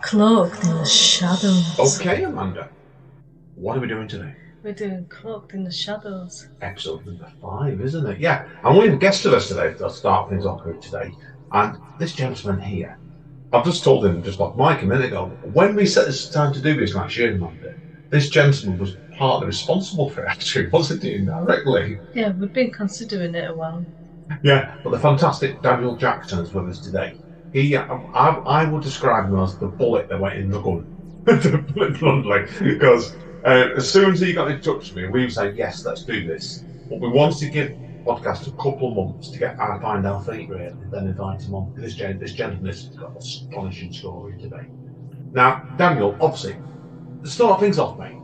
Cloaked in the shadows. Okay, Amanda. What are we doing today? We're doing Cloaked in the Shadows. Episode number 5, isn't it? Yeah. And we have a guest with us today to start things off with today. And this gentleman here, I've just told him just like Mike a minute ago, when we set this time to do this last year, Amanda, this gentleman was partly responsible for it, actually, wasn't he, indirectly? Yeah, we've been considering it a while. Yeah, but the fantastic Daniel Jackson is with us today. I will describe him as the bullet that went in the gun, to put it bluntly, because as soon as he got in touch with me, we said yes, let's do this. But we wanted to give podcast a couple of months to get find our feet really, and then invite him on. This gentleman has got an astonishing story today. Now, Daniel, obviously, to start things off, mate,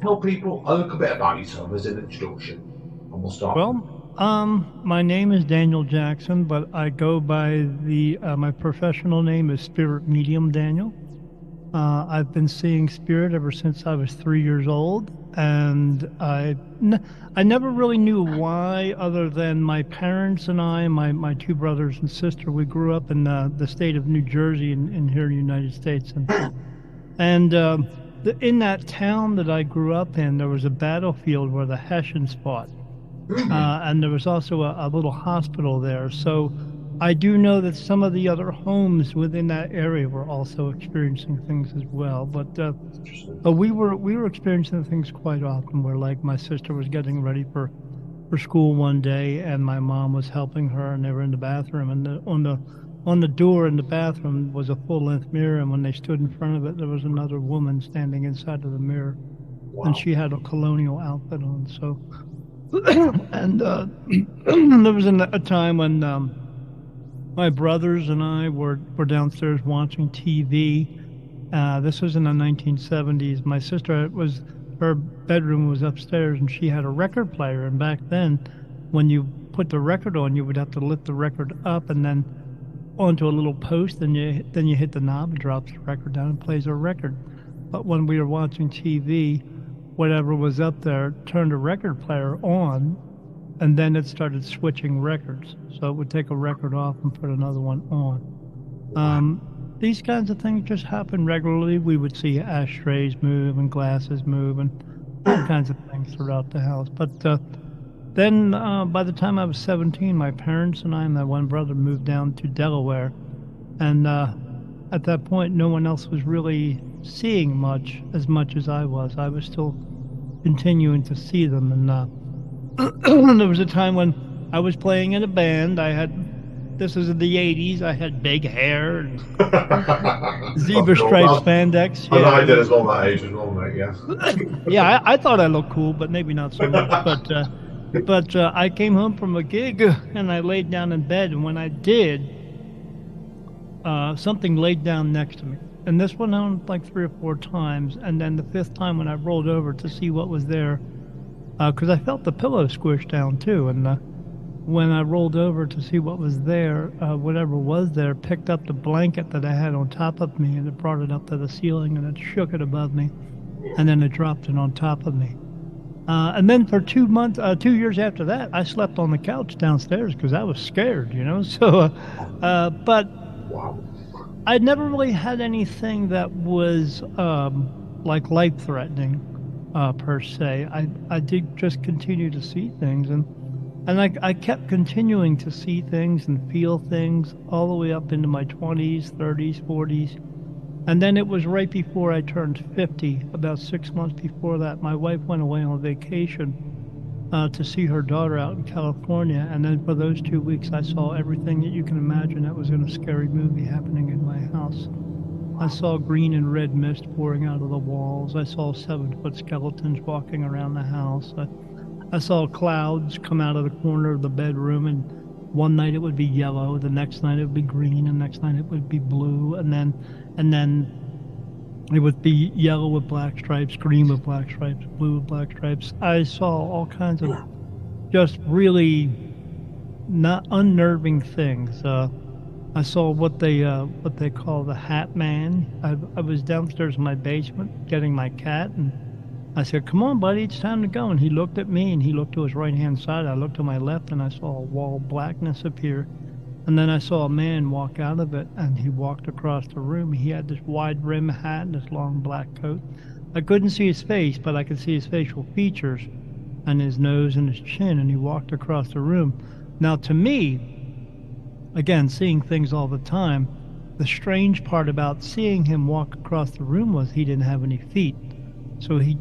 tell people a little bit about yourself as an introduction, and we'll start from there. My name is Daniel Jackson, but I go by my professional name is Spirit Medium Daniel. I've been seeing spirit ever since I was 3 years old, and I never really knew why, other than my parents and my two brothers and sister. We grew up in the state of New Jersey in here in the United States, and in that town that I grew up in, there was a battlefield where the Hessians fought. And there was also a little hospital there. So I do know that some of the other homes within that area were also experiencing things as well. But we were experiencing things quite often where, like, my sister was getting ready for school one day, and my mom was helping her, and they were in the bathroom, and on the door in the bathroom was a full-length mirror, and when they stood in front of it, there was another woman standing inside of the mirror, and Wow. she had a colonial outfit on. So and there was a time when my brothers and I were downstairs watching TV. This was in the 1970s. My sister was her bedroom was upstairs, and she had a record player. And back then, when you put the record on, you would have to lift the record up and then onto a little post, and you hit the knob, and drops the record down, and plays a record. But when we were watching TV, whatever was up there turned a record player on, and then it started switching records. So it would take a record off and put another one on. Wow. These kinds of things just happen regularly. We would see ashtrays move and glasses move and all kinds of things throughout the house. But then by the time I was 17, my parents and I and my one brother moved down to Delaware. And at that point, no one else was really seeing as much as I was. I was still continuing to see them. And there was a time when I was playing in a band. This was in the 80s. I had big hair and zebra striped spandex. And Yeah, I did as well that age as well, mate, yeah. yeah. I thought I looked cool, but maybe not so much. But I came home from a gig and I laid down in bed. And when I did, something laid down next to me. And this went on like 3 or 4 times. And then the fifth time, when I rolled over to see what was there, because I felt the pillow squish down too. And when I rolled over to see what was there, whatever was there picked up the blanket that I had on top of me, and it brought it up to the ceiling, and it shook it above me, and then it dropped it on top of me. And then for 2 months, 2 years after that, I slept on the couch downstairs because I was scared. So, but Wow. I never really had anything that was like life-threatening per se. I did just continue to see things, and I kept continuing to see things and feel things all the way up into my 20s, 30s, 40s. And then it was right before I turned 50, about 6 months before that, my wife went away on vacation to see her daughter out in California. And then for those 2 weeks, I saw everything that you can imagine that was in a scary movie happening in my house. I saw green and red mist pouring out of the walls. I saw 7-foot skeletons walking around the house. I saw clouds come out of the corner of the bedroom, and one night it would be yellow, the next night it would be green, and the next night it would be blue, and then it would be yellow with black stripes, green with black stripes, blue with black stripes. I saw all kinds of just really not unnerving things. I saw what they call the Hat Man. I was downstairs in my basement getting my cat, and I said, "Come on, buddy, it's time to go." And he looked at me, and he looked to his right hand side. I looked to my left, and I saw a wall of blackness appear. And then I saw a man walk out of it, and he walked across the room. He had this wide brim hat and this long black coat. I couldn't see his face, but I could see his facial features and his nose and his chin, and he walked across the room. Now, to me, again, seeing things all the time, the strange part about seeing him walk across the room was he didn't have any feet.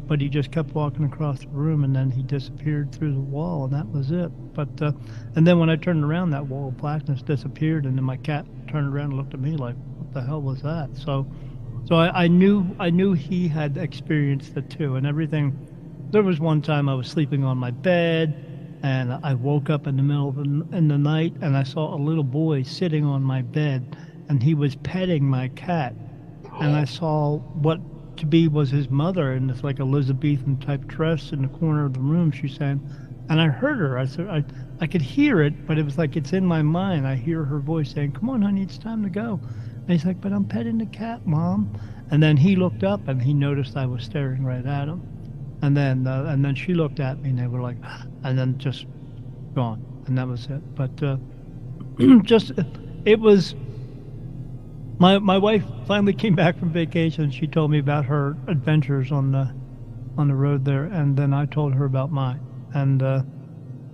But he just kept walking across the room, and then he disappeared through the wall, and that was it. And then when I turned around, that wall of blackness disappeared, and then my cat turned around and looked at me like, "What the hell was that?" So I knew he had experienced it too, and everything. There was one time I was sleeping on my bed, and I woke up in the middle of in the night, and I saw a little boy sitting on my bed, and he was petting my cat, and I saw what to be was his mother in this like Elizabethan type dress in the corner of the room. She's saying, and I heard her. I could hear it, but it was like it's in my mind. I hear her voice saying, "Come on, honey, it's time to go." And he's like, "But I'm petting the cat, Mom." And then he looked up and he noticed I was staring right at him. And then she looked at me, and they were like, and then just gone, and that was it. But just it was. My wife finally came back from vacation. She told me about her adventures on the road there, and then I told her about mine. And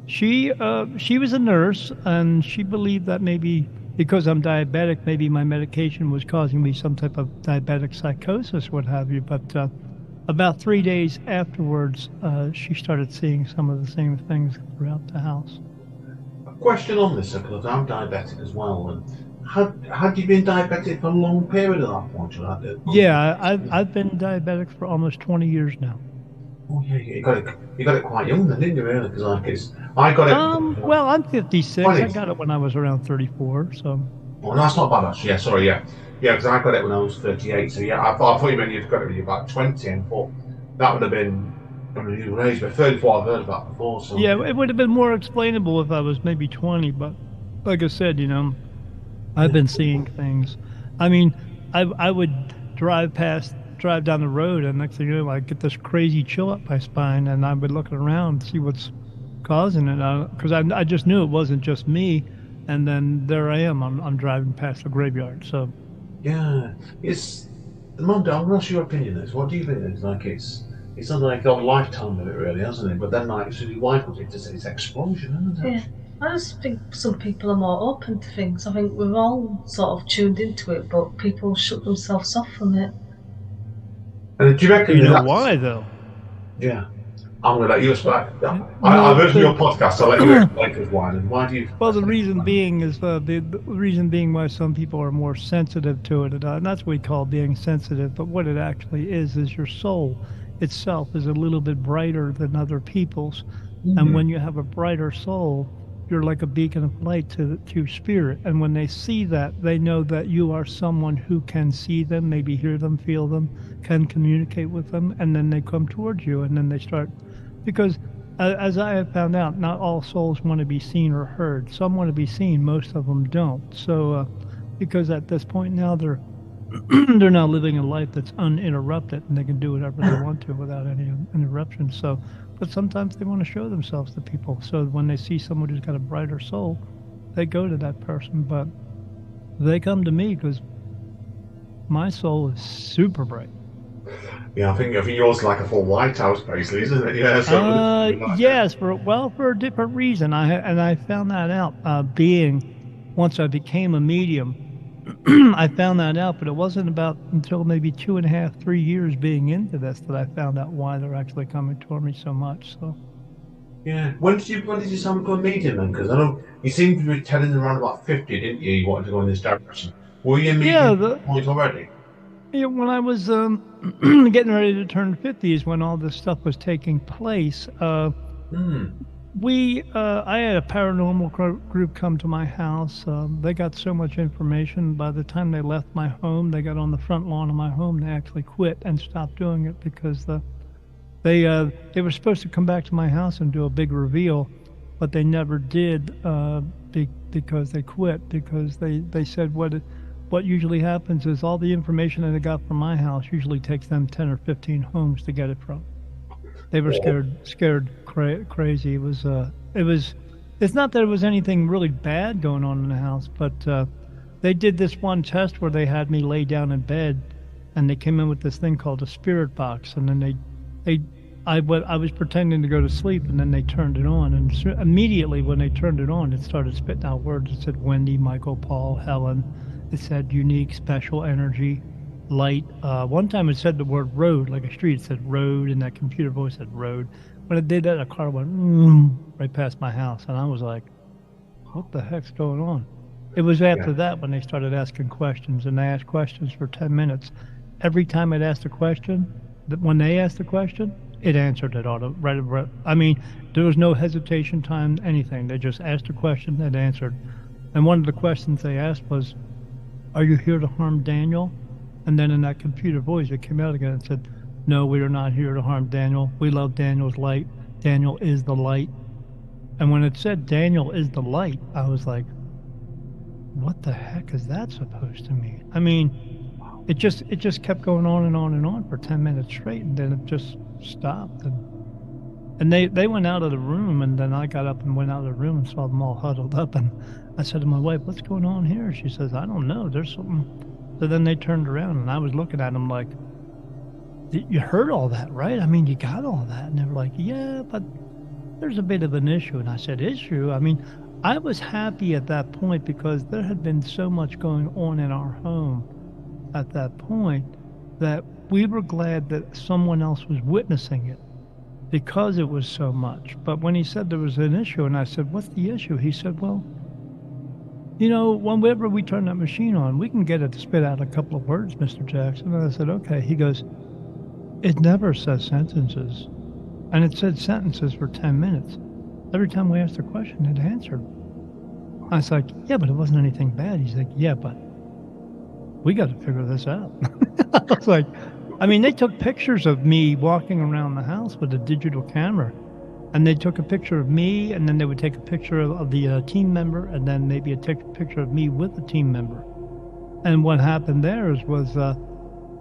she was a nurse, and she believed that maybe because I'm diabetic, maybe my medication was causing me some type of diabetic psychosis, what have you. But about 3 days afterwards, she started seeing some of the same things throughout the house. A question on this, because I'm diabetic as well, and had you been diabetic for a long period at that point? Yeah, I've been diabetic for almost 20 years now. Oh yeah, you got it quite young then, didn't you? Really? Because I got it. Well, I'm 56. 20s. I got it when I was around 34. So. Well, that's not bad actually. Yeah, sorry. Yeah, because I got it when I was 38. So yeah, I thought you meant you'd got it when you were about 20, and thought that would have been. I mean, you were aged, but 34 I've heard about before. So yeah, it would have been more explainable if I was maybe 20. But like I said, I've been seeing things. I mean, I would drive down the road, and next thing you know, I get this crazy chill up my spine, and I would look around to see what's causing it, because I just knew it wasn't just me. And then there I am. I'm driving past the graveyard. So yeah, it's Monday. I'm not sure your opinion is. What do you think? It's like it's not like got a lifetime of it, really, hasn't it? But then, like, as your wife was, it's explosion, isn't it? Yeah. I just think some people are more open to things. I think we're all sort of tuned into it, but people shut themselves off from it. And do you reckon why, though? Yeah. I'm going to let you explain. I've heard your podcast. I'll let you explain as why. And why do you? Well, the reason being is the reason being why some people are more sensitive to it, and that's what we call being sensitive. But what it actually is your soul itself is a little bit brighter than other people's, and when you have a brighter soul, you're like a beacon of light to spirit. And when they see that, they know that you are someone who can see them, maybe hear them, feel them, can communicate with them, and then they come towards you, and then they start. Because as I have found out, not all souls want to be seen or heard. Some want to be seen, most of them don't. So, because at this point now they're now living a life that's uninterrupted, and they can do whatever they want to without any interruption. So, but sometimes they want to show themselves to people. So when they see someone who's got a brighter soul, they go to that person. But they come to me because my soul is super bright. Yeah, I think yours is like a full lighthouse, basically, isn't it? Yeah. So yes, for a different reason. I found that out once I became a medium. I found that out, but it wasn't until maybe 2.5, 3 years being into this that I found out why they're actually coming toward me so much. So. Yeah. When did you start becoming a medium then? Because I know you seemed to be telling around about 50, didn't you? You wanted to go in this direction. Were you a medium point already? Yeah, when I was getting ready to turn 50 is when all this stuff was taking place. I had a paranormal group come to my house. They got so much information. By the time they left my home, they got on the front lawn of my home. They actually quit and stopped doing it because they were supposed to come back to my house and do a big reveal, but they never did because they quit, because they said what usually happens is all the information that they got from my house usually takes them 10 or 15 homes to get it from. They were scared crazy. It was it's not that there was anything really bad going on in the house, but they did this one test where they had me lay down in bed, and they came in with this thing called a spirit box, and then I was pretending to go to sleep, and then they turned it on, and immediately when they turned it on, it started spitting out words. It said Wendy, Michael, Paul, Helen. It said unique, special energy, light. One time it said the word road, like a street. It said road, and that computer voice said road. When it did that, a car went right past my house, and I was like, what the heck's going on? It was after that when they started asking questions, and they asked questions for 10 minutes. Every time I'd asked a question, when they asked the question, it answered it right. I mean, there was no hesitation time, anything. They just asked a question and answered. And one of the questions they asked was, "Are you here to harm Daniel?" And then in that computer voice, it came out again and said, "No, we are not here to harm Daniel. We love Daniel's light. Daniel is the light." And when it said Daniel is the light, I was like, what the heck is that supposed to mean? I mean, it just kept going on and on and on for 10 minutes straight, and then it just stopped. And they went out of the room, and then I got up and went out of the room and saw them all huddled up, and I said to my wife, "What's going on here?" She says, "I don't know. There's something." So then they turned around, and I was looking at them like, "You heard all that, right? I mean, you got all that." And they were like, "Yeah, but there's a bit of an issue." And I said, "Issue?" I mean, I was happy at that point because there had been so much going on in our home at that point that we were glad that someone else was witnessing it because it was so much. But when he said there was an issue, and I said, "What's the issue?" He said, "Well, whenever we turn that machine on, we can get it to spit out a couple of words, Mr. Jackson." And I said, "Okay." He goes, "It never says sentences." And it said sentences for 10 minutes. Every time we asked a question, it answered. I was like, "Yeah, but it wasn't anything bad." He's like, "Yeah, but we got to figure this out." I was like, I mean, they took pictures of me walking around the house with a digital camera, and they took a picture of me, and then they would take a picture of the team member, and then maybe take a picture of me with the team member. And what happened there was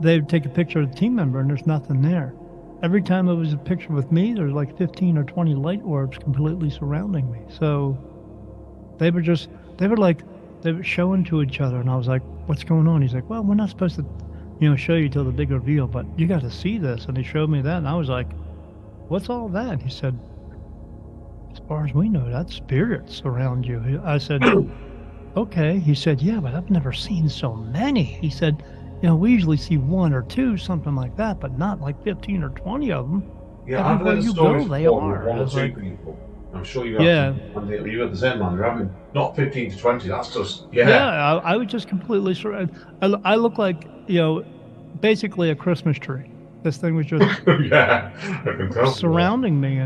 they would take a picture of the team member, and there's nothing there. Every time there was a picture with me, there's like 15 or 20 light orbs completely surrounding me. So they were showing to each other, and I was like, "What's going on?" He's like, "Well, we're not supposed to, show you till the big reveal, but you got to see this." And he showed me that, and I was like, "What's all that?" And he said, "As far as we know, that's spirits around you." I said, "Okay." He said, "Yeah, but I've never seen so many." He said, "We usually see one or two, something like that, but not like 15 or 20 of them. Yeah, I've Everywhere heard you stories go, they before with are." one I or was two like, people. I'm sure you have. yeah. You had the same man. You're having not 15 to 20. That's just Yeah, I was just completely surrounded. I look like, basically a Christmas tree. This thing was just yeah, I can tell. surrounding me,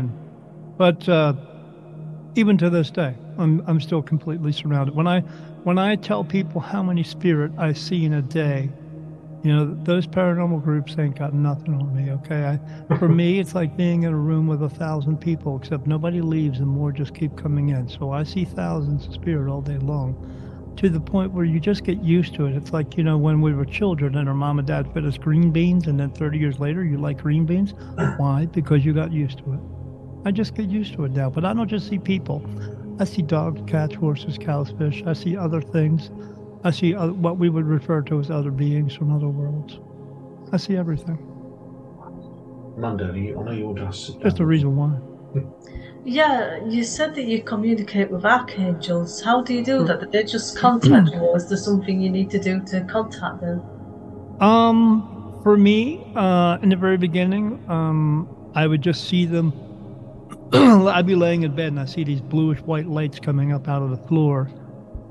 but even to this day, I'm still completely surrounded. When I tell people how many spirit I see in a day, those paranormal groups ain't got nothing on me. Okay, for me, it's like being in a room with 1,000 people, except nobody leaves and more just keep coming in. So I see thousands of spirit all day long, to the point where you just get used to it. It's like, when we were children and our mom and dad fed us green beans, and then 30 years later, you like green beans. Why? Because you got used to it. I just get used to it now. But I don't just see people. I see dogs, cats, horses, cows, fish. I see other things. I see what we would refer to as other beings from other worlds. I see everything. Amanda, I know you would ask. Just a reason why. Yeah, you said that you communicate with archangels. How do you do that? Did they just contact you, or is there something you need to do to contact them? For me, in the very beginning, I would just see them. I'd be laying in bed and I see these bluish white lights coming up out of the floor.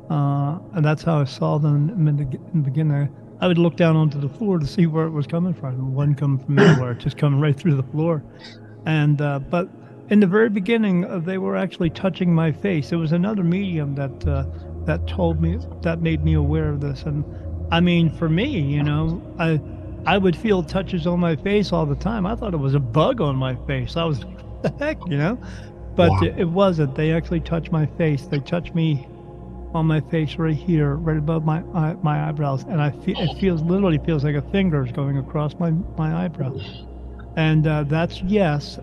And that's how I saw them in the beginning. I would look down onto the floor to see where it was coming from. It wasn't coming from anywhere, it just coming right through the floor. And but in the very beginning, they were actually touching my face. There was another medium that told me, that made me aware of this. And I mean, for me, I would feel touches on my face all the time. I thought it was a bug on my face. I was, what the heck, But Wow. it wasn't. They actually touched my face. They touched me on my face right here, right above my eyebrows, and it literally feels like a finger is going across my eyebrows. And that's yes.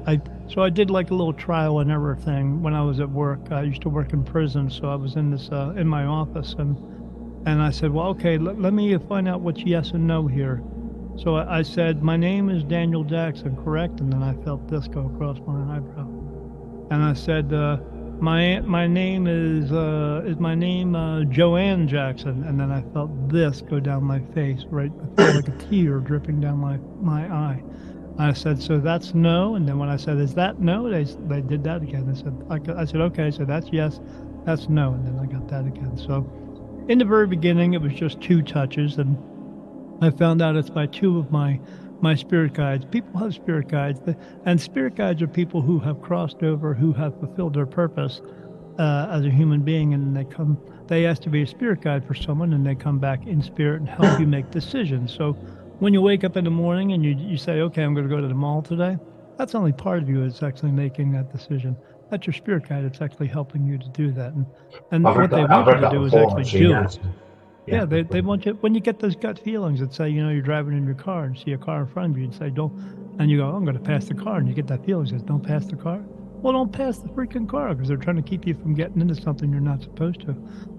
So I did like a little trial and error thing when I was at work. I used to work in prison, so I was in this in my office, and I said, well, okay, let me find out what's yes and no here. So I said, my name is Daniel Jackson, correct? And then I felt this go across my eyebrow. And I said, my name is my name Joanne Jackson? And then I felt this go down my face, right? I felt like a tear dripping down my eye. I said, so that's no. And then when I said, is that no? They did that again. I said, okay. So that's yes, that's no. And then I got that again. So in the very beginning, it was just 2 touches, and I found out it's by 2 of my spirit guides. People have spirit guides, and spirit guides are people who have crossed over, who have fulfilled their purpose as a human being, and they ask to be a spirit guide for someone, and they come back in spirit and help you make decisions. So when you wake up in the morning and you say, okay, I'm going to go to the mall today, that's only part of you that's actually making that decision. That's your spirit guide. It's actually helping you to do that. And what they want you to do is actually do it. Yeah, they want you, when you get those gut feelings that say, you're driving in your car and see a car in front of you and say, don't, and you go, I'm going to pass the car, and you get that feeling that says, don't pass the car. Well, don't pass the freaking car, because they're trying to keep you from getting into something you're not supposed to.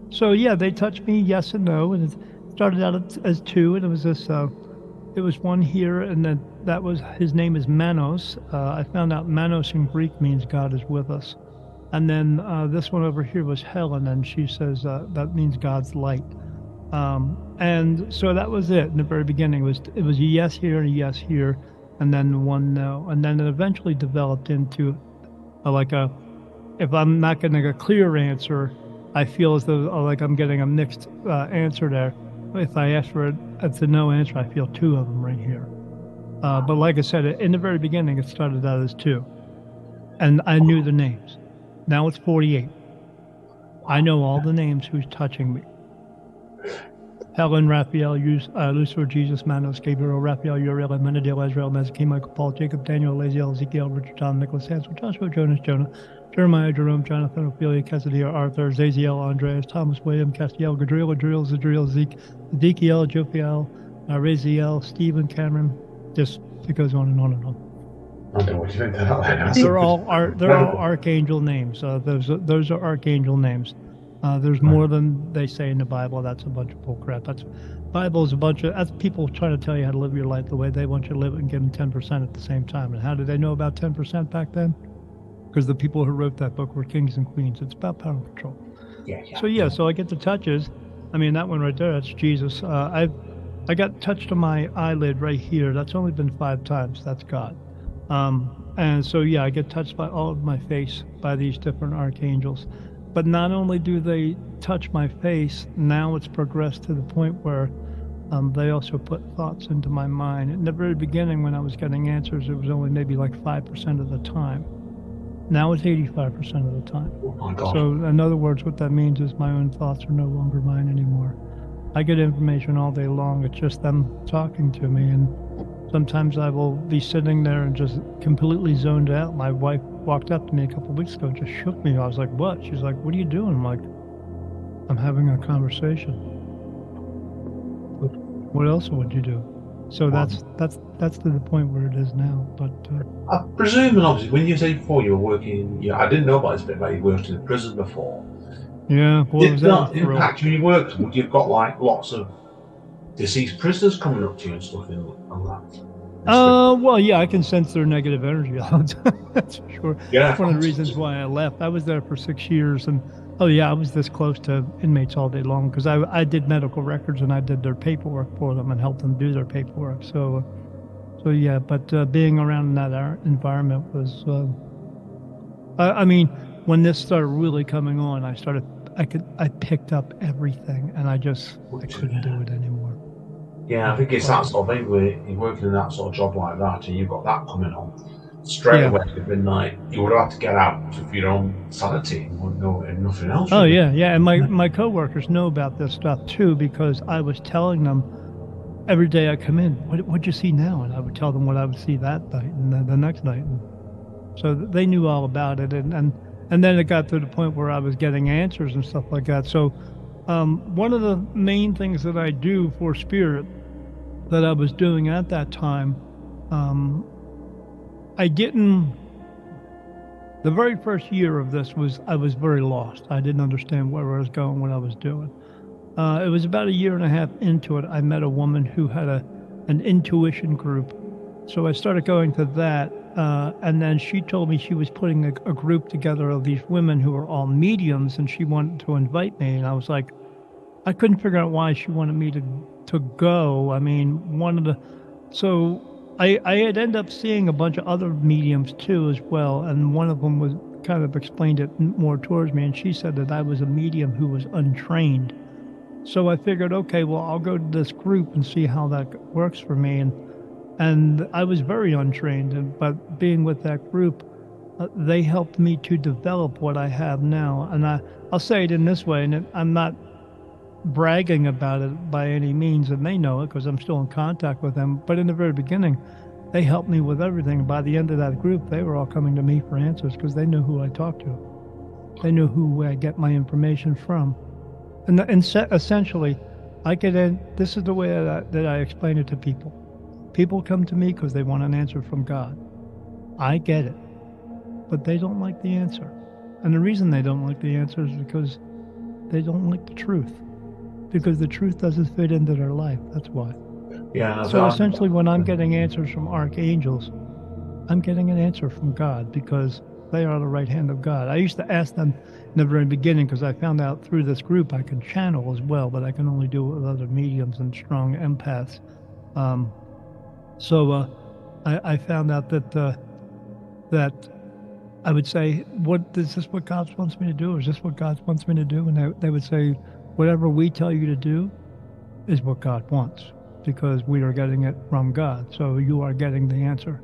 So yeah, they touched me yes and no, and it started out as 2, and it was this, it was one here, and then that was, his name is Manos. I found out Manos in Greek means God is with us. And then this one over here was Helen, and she says that means God's light. And so that was it in the very beginning. It was a yes here and a yes here, and then one no. And then it eventually developed into if I'm not getting a clear answer, I feel as though like I'm getting a mixed answer there. If I ask for it's a no answer, I feel 2 of them right here. But like I said, in the very beginning, it started out as 2. And I knew the names. Now it's 48. I know all the names who's touching me. Helen, Raphael, Lucifer, Jesus, Manos, Gabriel, Raphael, Uriel, Menadil, Ezrael, Mezakim, Michael, Paul, Jacob, Daniel, Laziel, Ezekiel, Richard, Tom, Nicholas, Hansel, Joshua, Jonas, Jonah, Jeremiah, Jerome, Jonathan, Ophelia, Cassidia, Arthur, Zaziel, Andreas, Thomas, William, Castiel, Gadriel, Adriel, Zadriel, Zeke, Ezekiel, Jophiel, Raziel, Stephen, Cameron. Just it goes on and on and on. I don't know what you think of that. They're all archangel names. Those are archangel names. There's more than they say in the Bible. That's a bunch of bullcrap. Bible is a bunch of, that's people trying to tell you how to live your life the way they want you to live it and give them 10% at the same time. And how did they know about 10% back then? Because the people who wrote that book were kings and queens. It's about power and control. Yeah. So I get the touches. I mean, that one right there, that's Jesus. I got touched on my eyelid right here. That's only been 5 times. That's God. And so, yeah, I get touched by all of my face by these different archangels. But not only do they touch my face, now it's progressed to the point where they also put thoughts into my mind. In the very beginning, when I was getting answers, it was only maybe like 5% of the time. Now it's 85% of the time. Oh my God. So in other words, what that means is my own thoughts are no longer mine anymore. I get information all day long. It's just them talking to me. And sometimes I will be sitting there and just completely zoned out. My wife walked up to me a couple of weeks ago and just shook me. I was like, what? She's like, what are you doing? I'm like, I'm having a conversation. What else would you do? So that's to the point where it is now. But I presume, and obviously, when you say before you were working, I didn't know about this bit, but you worked in a prison before. Yeah. Did that impact you when you worked? Would you've got like lots of deceased prisoners coming up to you and stuff on that? Well, yeah, I can sense their negative energy all the time. That's for sure. Yeah. That's one of the reasons why I left. I was there for 6 years, and I was this close to inmates all day long because I did medical records and I did their paperwork for them and helped them do their paperwork. So yeah, but being around in that environment was, I mean, when this started really coming on, I picked up everything, and I couldn't do it anymore. Yeah, I think it's that sort of thing where you're working in that sort of job like that, and you've got that coming on. Straight away, it'd been like you would have to get out for your own sanity and wouldn't know nothing else. Oh yeah, and my coworkers know about this stuff too because I was telling them every day I come in, what'd you see now? And I would tell them what I would see that night and the next night, and so they knew all about it. And then it got to the point where I was getting answers and stuff like that. So one of the main things that I do for spirit that I was doing at that time I didn't. The very first year of this I was very lost. I didn't understand where I was going, what I was doing. It was about a year and a half into it. I met a woman who had an intuition group, so I started going to that. And then she told me she was putting a group together of these women who were all mediums, and she wanted to invite me. And I was like, I couldn't figure out why she wanted me to go. I mean, so I had ended up seeing a bunch of other mediums too as well, and one of them was kind of explained it more towards me, and she said that I was a medium who was untrained. So I figured, okay, well, I'll go to this group and see how that works for me. And I was very untrained, but being with that group, they helped me to develop what I have now. And I'll say it in this way, and I'm not bragging about it by any means, and they know it because I'm still in contact with them. But in the very beginning, they helped me with everything. By the end of that group, they were all coming to me for answers because they knew who I talked to. They knew who I get my information from. And essentially, this is the way that I explain it to people. People come to me because they want an answer from God. I get it, but they don't like the answer. And the reason they don't like the answer is because they don't like the truth. Because the truth doesn't fit into their life. That's why. Yeah. So essentially, when I'm getting answers from archangels, I'm getting an answer from God because they are the right hand of God. I used to ask them in the very beginning because I found out through this group I can channel as well, but I can only do it with other mediums and strong empaths. So I found out that I would say, is this what God wants me to do? Or is this what God wants me to do? And they would say, whatever we tell you to do is what God wants, because we are getting it from God. So you are getting the answer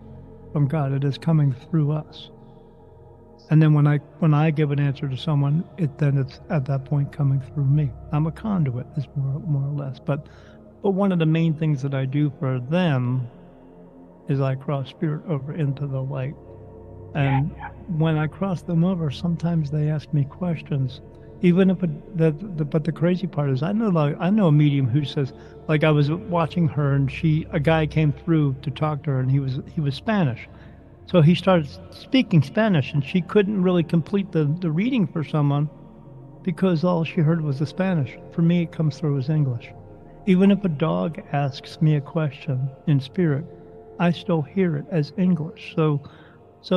from God. It is coming through us. And then when I give an answer to someone, it's at that point coming through me. I'm a conduit, is more or less. But one of the main things that I do for them is I cross spirit over into the light. And when I cross them over, sometimes they ask me questions. Even if but the crazy part is I know a medium who says, like, I was watching her and a guy came through to talk to her, and he was Spanish. So he started speaking Spanish, and she couldn't really complete the reading for someone because all she heard was the Spanish. For me, it comes through as English. Even if a dog asks me a question in spirit, I still hear it as English. So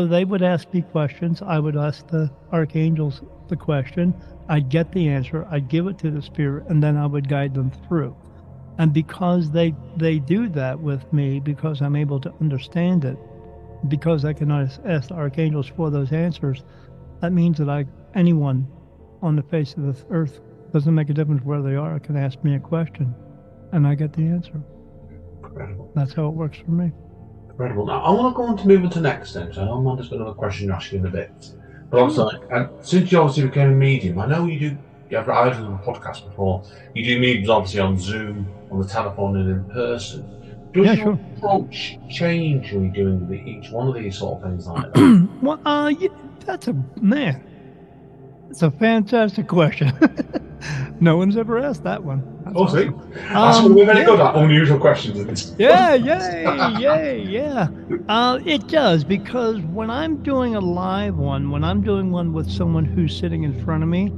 they would ask me questions. I would ask the archangels the question. I'd get the answer. I'd give it to the spirit, and then I would guide them through. And because they do that with me, because I'm able to understand it, because I can ask the archangels for those answers, that means that anyone on the face of the earth, doesn't make a difference where they are, can ask me a question, and I get the answer. Incredible. That's how it works for me. Incredible. Now, I want to go on to move on to next then, so I know Amanda's got another question to ask you in a bit. But also, since you obviously became a medium, I know you have heard on the podcast before, you do mediums obviously on Zoom, on the telephone and in person. Does your approach change when you're doing each one of these sort of things like that? Well, that's a fantastic question. No one's ever asked that one. See? That's what we're very good at, unusual questions. Yeah. It does, because when I'm doing a live one, when I'm doing one with someone who's sitting in front of me,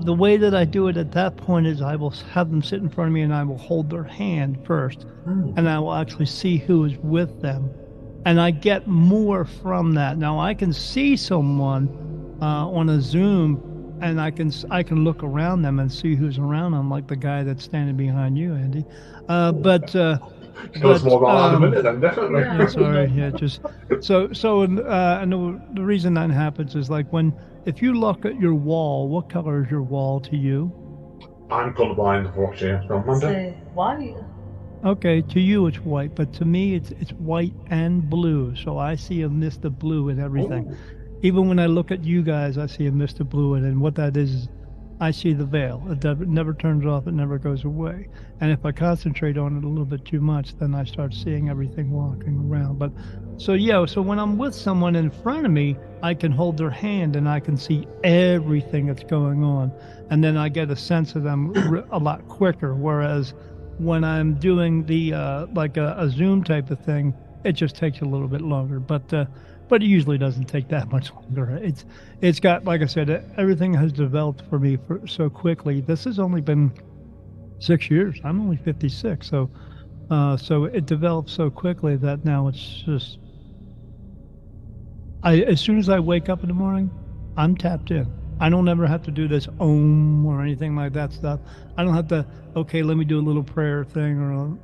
the way that I do it at that point is I will have them sit in front of me and I will hold their hand first, and I will actually see who is with them. And I get more from that. Now, I can see someone on a Zoom, and I can look around them and see who's around them, like the guy that's standing behind you, Andy. Tell us more about that in a minute, then, definitely. Yeah, sorry, and the reason that happens is like if you look at your wall, what color is your wall to you? I'm colourblind, unfortunately. White. Okay, to you it's white, but to me it's white and blue. So I see a mist of blue in everything. Ooh. Even when I look at you guys, I see a mist of blue, and what that is I see the veil. It never turns off. It never goes away. And if I concentrate on it a little bit too much, then I start seeing everything walking around. But so when I'm with someone in front of me, I can hold their hand and I can see everything that's going on. And then I get a sense of them a lot quicker. Whereas when I'm doing the like a Zoom type of thing, It just takes a little bit longer, but it usually doesn't take that much longer. It's got, like I said, everything has developed for me so quickly. This has only been 6 years. I'm only 56, so it developed so quickly that now it's just as soon as I wake up in the morning, I'm tapped in. I don't ever have to do this or anything like that stuff. I don't have to, okay, let me do a little prayer thing or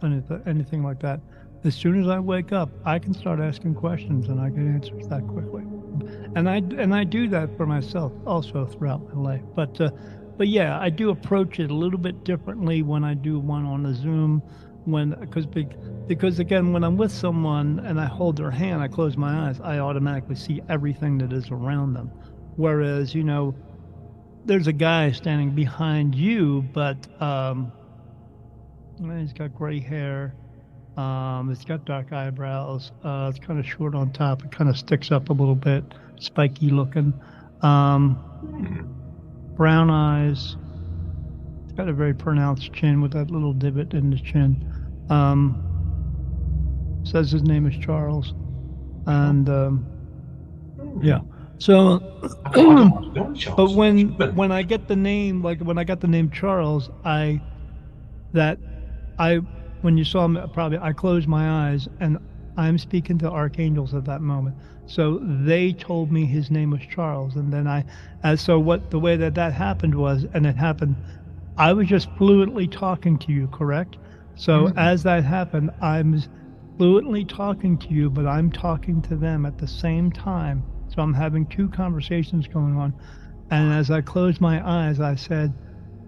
anything like that. As soon as I wake up, I can start asking questions and I get answers that quickly. And I do that for myself also throughout my life. But yeah, I do approach it a little bit differently when I do one on the Zoom, because again, when I'm with someone and I hold their hand, I close my eyes, I automatically see everything that is around them. Whereas, there's a guy standing behind you, but he's got gray hair. It's got dark eyebrows. It's kind of short on top. It kind of sticks up a little bit, spiky looking. Brown eyes. It's got a very pronounced chin with that little divot in the chin. Says his name is Charles, and yeah. So, but when I get the name, like when I got the name Charles, when you saw me, probably I closed my eyes and I'm speaking to archangels at that moment. So they told me his name was Charles, and then the way that happened was, and it happened, I was just fluently talking to you, correct? So as that happened, I'm fluently talking to you, but I'm talking to them at the same time. So I'm having two conversations going on. And as I closed my eyes, I said,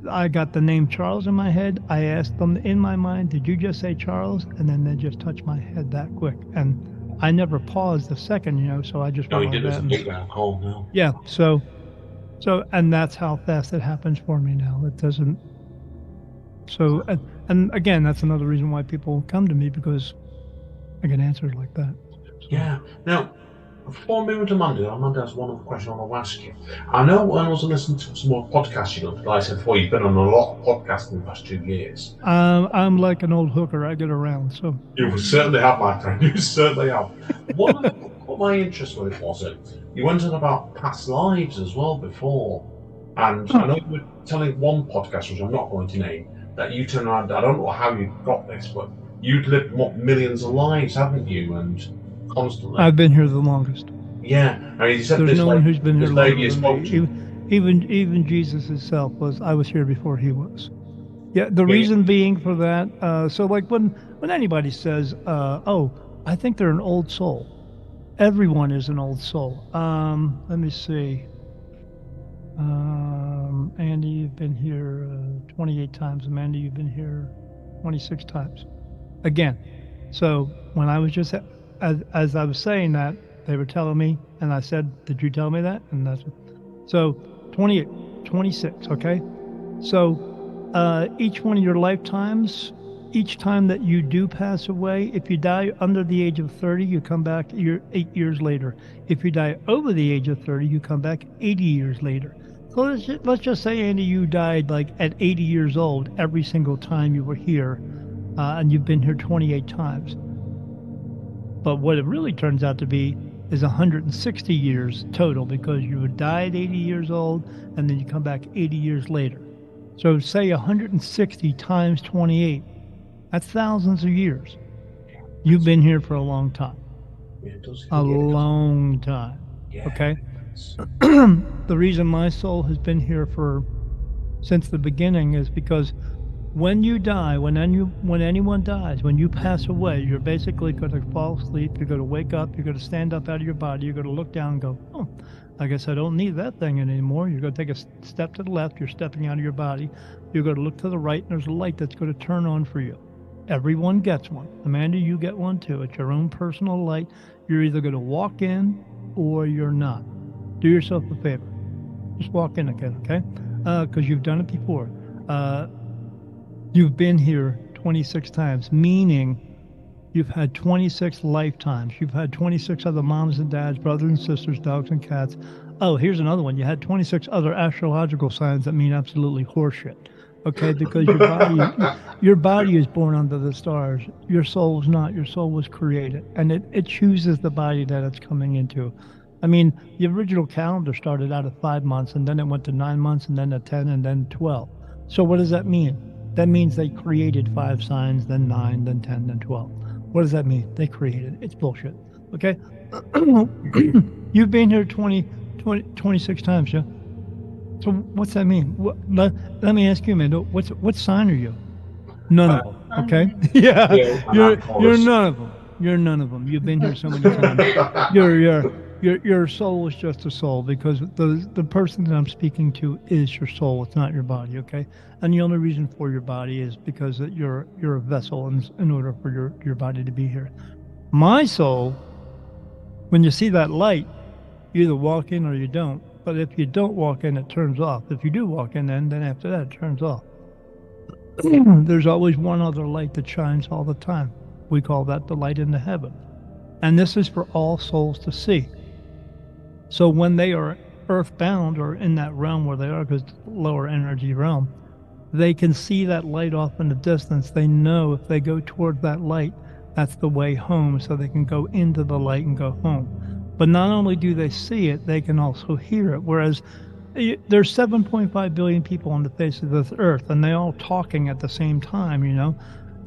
I got the name Charles in my head. I asked them in my mind, did you just say Charles? And then they just touched my head that quick. And I never paused a second, so I just went like that. No. Yeah. So, and that's how fast it happens for me now. It doesn't. So, and again, that's another reason why people come to me, because I get answers like that. So. Yeah. Now, before moving to Amanda has one other question I want to ask you. I know when I was listening to some more podcasts you've done, like I said before, you've been on a lot of podcasts in the past 2 years. I'm like an old hooker. I get around, so. You certainly have, my friend. You certainly have. What my interest with it was, you went on about past lives as well before. And I know you were telling one podcast, which I'm not going to name, that you turned around, I don't know how you got this, but you'd lived millions of lives, haven't you? And constantly. I've been here the longest. Yeah, I mean, you said there's no one who's been here longer than me. Even Jesus himself I was here before he was. Yeah, the reason being for that. So like when anybody says, "Oh, I think they're an old soul," everyone is an old soul. Let me see. Andy, you've been here 28 times. Amanda, you've been here 26 times. Again, so when I was just as I was saying that, they were telling me, and I said, "Did you tell me that?" And that's so 28, 26. Okay, so each one of your lifetimes, each time that you do pass away, if you die under the age of 30, you come back 8 years later. If you die over the age of 30, you come back 80 years later. So let's just say, Andy, you died like at 80 years old every single time you were here, and you've been here 28 times. But what it really turns out to be is 160 years total, because you died 80 years old and then you come back 80 years later. So say 160 times 28, that's thousands of years. You've been here for a long time. A long time. Yeah. Okay? The reason my soul has been here since the beginning is because when you die, when anyone dies, when you pass away, you're basically going to fall asleep, you're going to wake up, you're going to stand up out of your body, you're going to look down and go, "Oh, I guess I don't need that thing anymore." You're going to take a step to the left, you're stepping out of your body, you're going to look to the right, and there's a light that's going to turn on for you. Everyone gets one. Amanda, you get one too. It's your own personal light. You're either going to walk in or you're not. Do yourself a favor. Just walk in again, okay? Because you've done it before. You've been here 26 times, meaning you've had 26 lifetimes. You've had 26 other moms and dads, brothers and sisters, dogs and cats. Oh, here's another one. You had 26 other astrological signs that mean absolutely horseshit. okay? Because your body is born under the stars. Your soul is not. Your soul was created, and it chooses the body that it's coming into. I mean, the original calendar started out at 5 months, and then it went to 9 months, and then to 10, and then 12. So what does that mean? That means they created 5 signs, then 9, then 10, then 12. What does that mean? They created. It's bullshit. Okay? You've been here 26 times, yeah? So what's that mean? Let me ask you, man. What sign are you? None of them. Okay? Yeah. You're none of them. You're none of them. You've been here so many times. Your soul is just a soul, because the person that I'm speaking to is your soul. It's not your body, okay? And the only reason for your body is because you're a vessel in order for your body to be here. My soul, when you see that light, you either walk in or you don't. But if you don't walk in, it turns off. If you do walk in, then after that, it turns off. There's always one other light that shines all the time. We call that the light in the heaven. And this is for all souls to see. So when they are earthbound or in that realm where they are, because it's a lower energy realm, they can see that light off in the distance. They know if they go toward that light, that's the way home, so they can go into the light and go home. But not only do they see it, they can also hear it. Whereas there's 7.5 billion people on the face of this earth, and they're all talking at the same time, you know?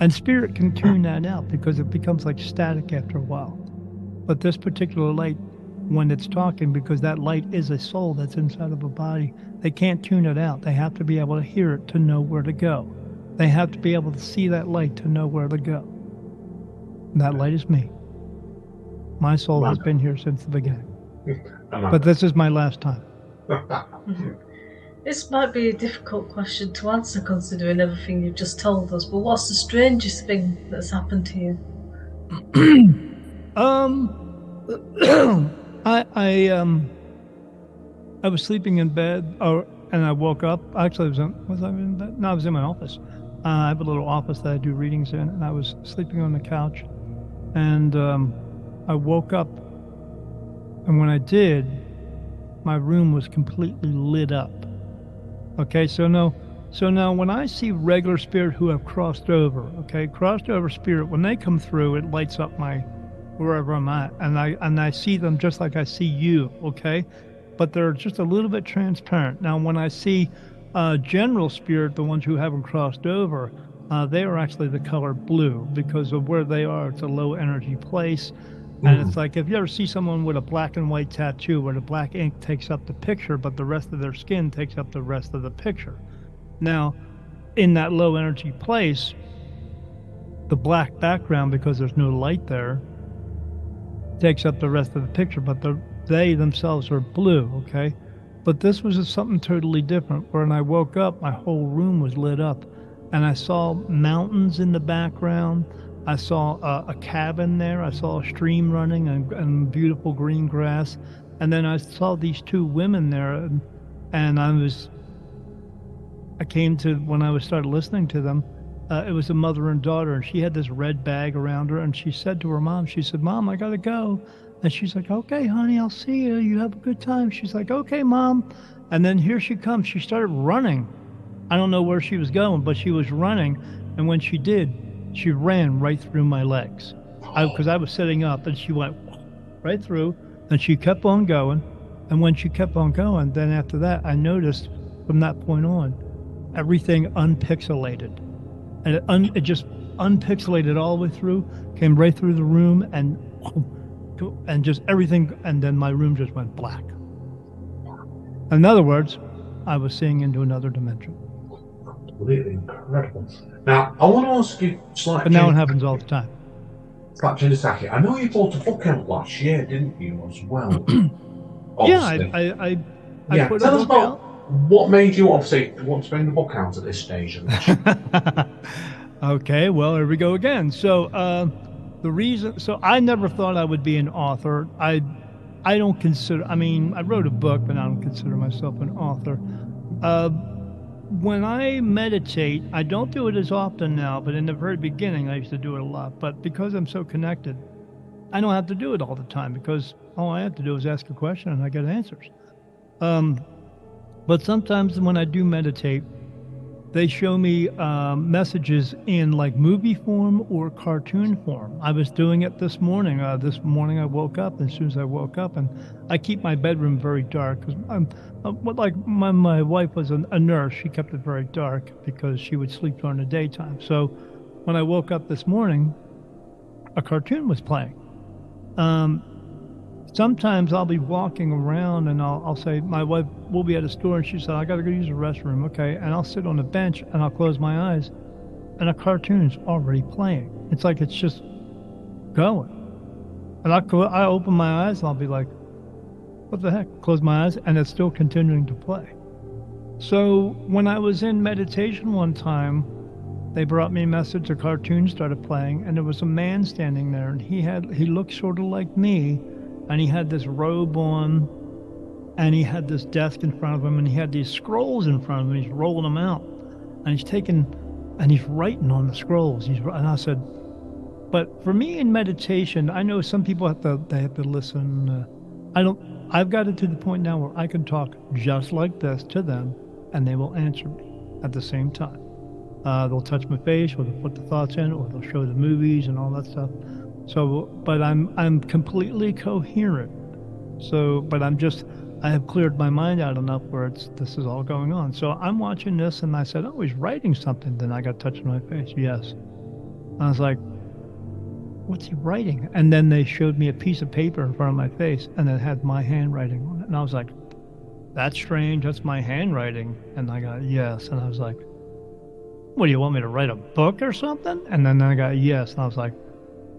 And spirit can tune that out because it becomes like static after a while. But this particular light, when it's talking, because that light is a soul that's inside of a body, they can't tune it out. They have to be able to hear it to know where to go. They have to be able to see that light to know where to go. And that light is me. My soul has been here since the beginning. But this is my last time. This might be a difficult question to answer considering everything you've just told us, but what's the strangest thing that's happened to you? I was sleeping in bed, and I woke up. Actually, was I in bed? No, I was in my office. I have a little office that I do readings in, and I was sleeping on the couch, and I woke up, and when I did, my room was completely lit up. Okay, so now when I see regular spirit who have crossed over, crossed over spirit, when they come through, it lights up my wherever I'm at, and I see them just like I see you, okay? But they're just a little bit transparent. Now, when I see general spirit, the ones who haven't crossed over, they are actually the color blue because of where they are. It's a low energy place. And it's like if you ever see someone with a black and white tattoo where the black ink takes up the picture, but the rest of their skin takes up the rest of the picture. Now, in that low energy place, the black background, because there's no light there, takes up the rest of the picture, but they themselves are blue, okay? But this was just something totally different. When I woke up, my whole room was lit up, and I saw mountains in the background. I saw a cabin there. I saw a stream running and beautiful green grass. And then I saw these two women there, and I came to, when I started listening to them, it was a mother and daughter, and she had this red bag around her, and she said to her mom, she said, "Mom, I gotta go." And she's like, "Okay, honey, I'll see you. You have a good time." She's like, "Okay, Mom." And then here she comes. She started running. I don't know where she was going, but she was running. And when she did, she ran right through my legs. Because I was sitting up, and she went right through, and she kept on going. And when she kept on going, then after that, I noticed from that point on, everything unpixelated. And it just unpixelated all the way through, came right through the room, and just everything, and then my room just went black. In other words, I was seeing into another dimension. Completely incredible. Now, I want to ask you slightly. But now it happens all the time. Slightly Saki, I know you bought a book out last year, didn't you, as well? Yeah, I put tell a us book about out. what made you obviously want to bring the book out at this stage. Okay, well, here we go again. So I never thought I would be an author. I don't consider, I mean, I wrote a book, but I don't consider myself an author. When I meditate, I don't do it as often now, but in the very beginning, I used to do it a lot. But because I'm so connected, I don't have to do it all the time because all I have to do is ask a question and I get answers. But sometimes when I do meditate, they show me messages in like movie form or cartoon form. I was doing it this morning. This morning I woke up, and as soon as I woke up, and I keep my bedroom very dark because like my wife was a nurse. She kept it very dark because she would sleep during the daytime. So when I woke up this morning, a cartoon was playing. Sometimes I'll be walking around and I'll say, my wife will be at a store and she said, I got to go use the restroom. Okay. And I'll sit on the bench and I'll close my eyes and a cartoon's already playing. It's like it's just going. And I open my eyes and I'll be like, what the heck? Close my eyes and it's still continuing to play. So when I was in meditation one time, they brought me a message, a cartoon started playing, and there was a man standing there and he looked sort of like me. And he had this robe on, and he had this desk in front of him, and he had these scrolls in front of him. He's rolling them out, and he's writing on the scrolls. And I said, but for me in meditation, I know some people have to listen. I've got it to the point now where I can talk just like this to them, and they will answer me at the same time. They'll touch my face, or they'll put the thoughts in, or they'll show the movies and all that stuff. So, but I'm completely coherent. So, but I have cleared my mind out enough where this is all going on. So I'm watching this and I said, oh, he's writing something. Then I got touched on my face. Yes. I was like, what's he writing? And then they showed me a piece of paper in front of my face and it had my handwriting on it. And I was like, that's strange. That's my handwriting. And I got, yes. And I was like, what, do you want me to write a book or something? And then I got, yes. And I was like,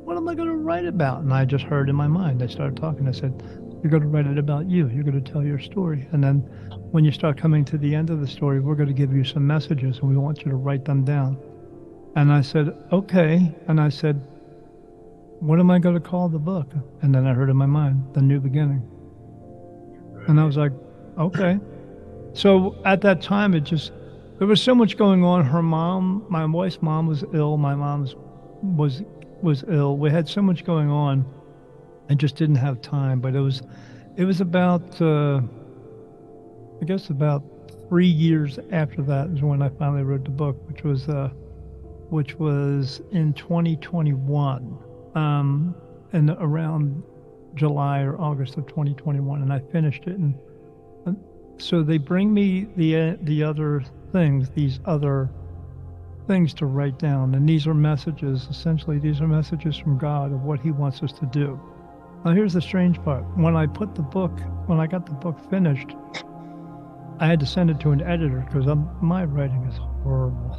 what am I going to write about? And I just heard in my mind, they started talking. I said, you're going to write it about you. You're going to tell your story. And then when you start coming to the end of the story, we're going to give you some messages and we want you to write them down. And I said, okay. And I said, what am I going to call the book? And then I heard in my mind, The New Beginning. And I was like, okay. So at that time, there was so much going on. Her mom, my wife's mom was ill. My mom's was ill. We had so much going on and just didn't have time. But it was about I guess about 3 years after that is when I finally wrote the book, which was in 2021, and around July or August of 2021, and I finished it. And so they bring me the other things, these other things to write down, and these are messages. Essentially, these are messages from God of what He wants us to do. Now, here's the strange part: when I got the book finished, I had to send it to an editor because my writing is horrible,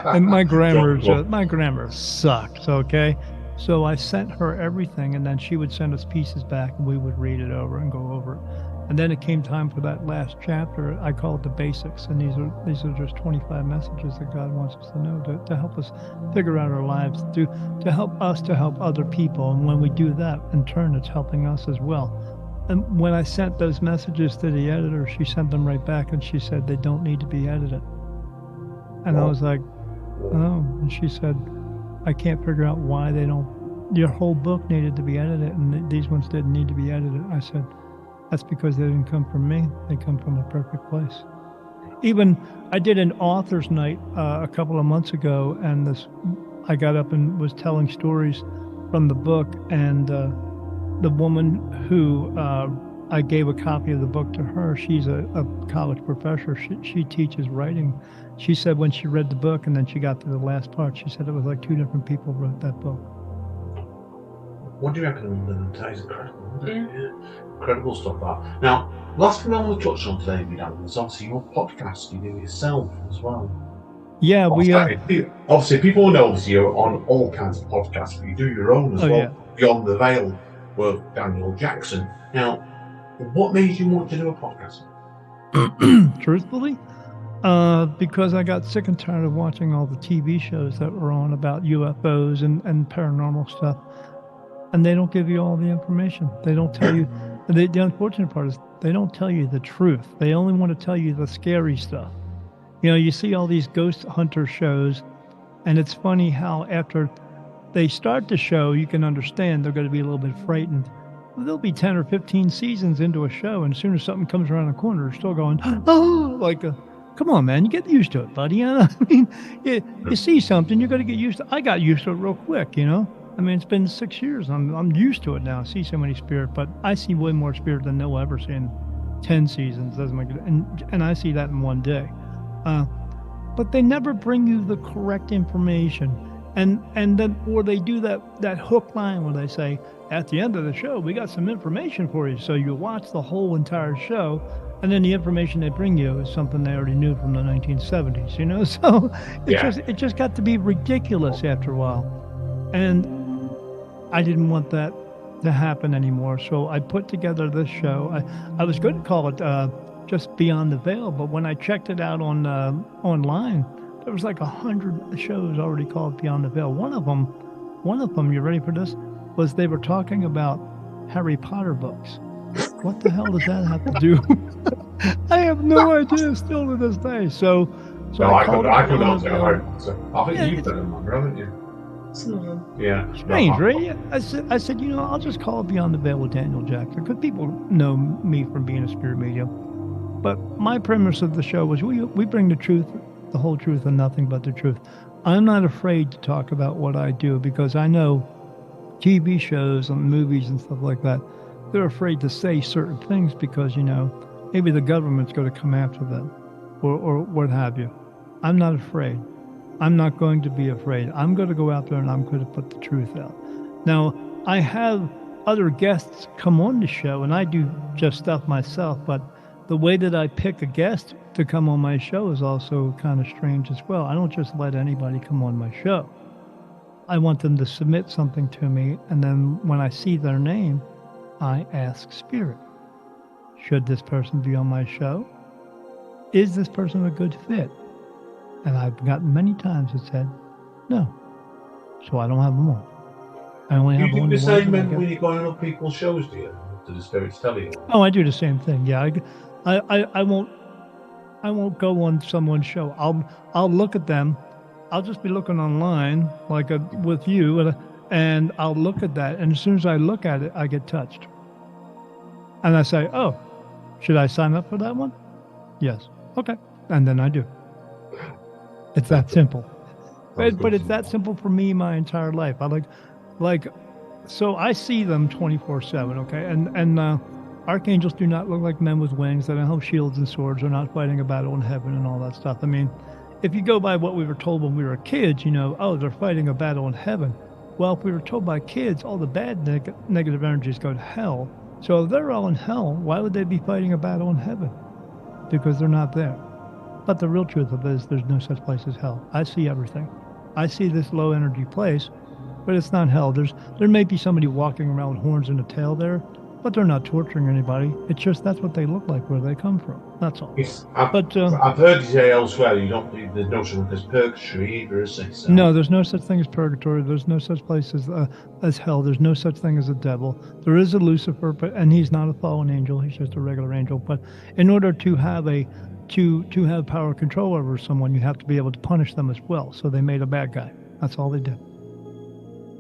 and my grammar sucks. Okay, so I sent her everything, and then she would send us pieces back, and we would read it over and go over it. And then it came time for that last chapter. I call it the basics, and these are just 25 messages that God wants us to know to help us figure out our lives, to help us to help other people. And when we do that, in turn, it's helping us as well. And when I sent those messages to the editor, she sent them right back, and she said they don't need to be edited. And I was like, oh. And she said, I can't figure out why they don't. Your whole book needed to be edited, and these ones didn't need to be edited. I said, that's because they didn't come from me. They come from a perfect place. Even I did an author's night a couple of months ago, and I got up and was telling stories from the book, and the woman who I gave a copy of the book to her, she's a college professor. She teaches writing. She said when she read the book and then she got to the last part, she said it was like two different people wrote that book. What do you reckon? That is incredible, isn't it? Yeah. Incredible stuff, that. Now, last thing I want to touch on today, Dan, is obviously your podcast you do yourself as well. Yeah, obviously people know you're on all kinds of podcasts, but you do your own as well. Yeah. Beyond the Veil with Daniel Jackson. Now, what made you want to do a podcast? Truthfully, because I got sick and tired of watching all the TV shows that were on about UFOs and paranormal stuff. And they don't give you all the information. They don't tell you. The unfortunate part is they don't tell you the truth. They only want to tell you the scary stuff. You know, you see all these ghost hunter shows, and it's funny how after they start the show, you can understand they're going to be a little bit frightened. There'll be 10 or 15 seasons into a show, and as soon as something comes around the corner, they're still going, oh, like Come on, man, you get used to it, buddy. I mean, you see something, you got to get used to. I got used to it real quick, I mean, it's been 6 years. I'm used to it now. I see so many spirit, but I see way more spirit than they'll ever see in 10 seasons. Doesn't make it, and I see that in one day. But they never bring you the correct information, and then or they do that hook line where they say at the end of the show we got some information for you, so you watch the whole entire show. And then the information they bring you is something they already knew from the 1970s, So it just got to be ridiculous after a while, and I didn't want that to happen anymore. So I put together this show. I was going to call it just Beyond the Veil, but when I checked it out on online, there was like 100 shows already called Beyond the Veil. One of them, you ready for this? Was they were talking about Harry Potter books. What the hell does that have to do? I have no idea still to this day. So no, I could answer Harry Potter. I think you've done one, haven't you? Yeah. Strange, right? I said, I'll just call it Beyond the Veil with Daniel Jackson, because people know me from being a spirit medium. But my premise of the show was we bring the truth, the whole truth, and nothing but the truth. I'm not afraid to talk about what I do, because I know TV shows and movies and stuff like that, they're afraid to say certain things because, maybe the government's going to come after them or what have you. I'm not afraid. I'm not going to be afraid. I'm going to go out there and I'm going to put the truth out. Now, I have other guests come on the show, and I do just stuff myself, but the way that I pick a guest to come on my show is also kind of strange as well. I don't just let anybody come on my show. I want them to submit something to me, and then when I see their name, I ask Spirit, should this person be on my show? Is this person a good fit? And I've gotten many times that said, no. So I don't have them on. I only have one. You do the same when you're going on people's shows, do you? Do the spirits tell you? Oh, I do the same thing. Yeah, I won't go on someone's show. I'll look at them. I'll just be looking online, like with you, and I'll look at that. And as soon as I look at it, I get touched. And I say, oh, should I sign up for that one? Yes. Okay. And then I do. It's that simple. But it's that simple for me my entire life. I so I see them 24/7, okay? And archangels do not look like men with wings. They don't have shields and swords. They're not fighting a battle in heaven and all that stuff. I mean, if you go by what we were told when we were kids, they're fighting a battle in heaven. Well, if we were told by kids, all the bad negative energies go to hell. So if they're all in hell, why would they be fighting a battle in heaven? Because they're not there. But the real truth of it is there's no such place as hell. I see everything. I see this low energy place, but it's not hell. There may be somebody walking around with horns and a tail there, but they're not torturing anybody. It's just that's what they look like where they come from. That's all. I've heard you say elsewhere there's no such thing as purgatory either, is there? So. No, there's no such thing as purgatory. There's no such place as hell. There's no such thing as a devil. There is a Lucifer, and he's not a fallen angel. He's just a regular angel. But in order to have to have power control over someone, you have to be able to punish them as well. So they made a bad guy. That's all they did.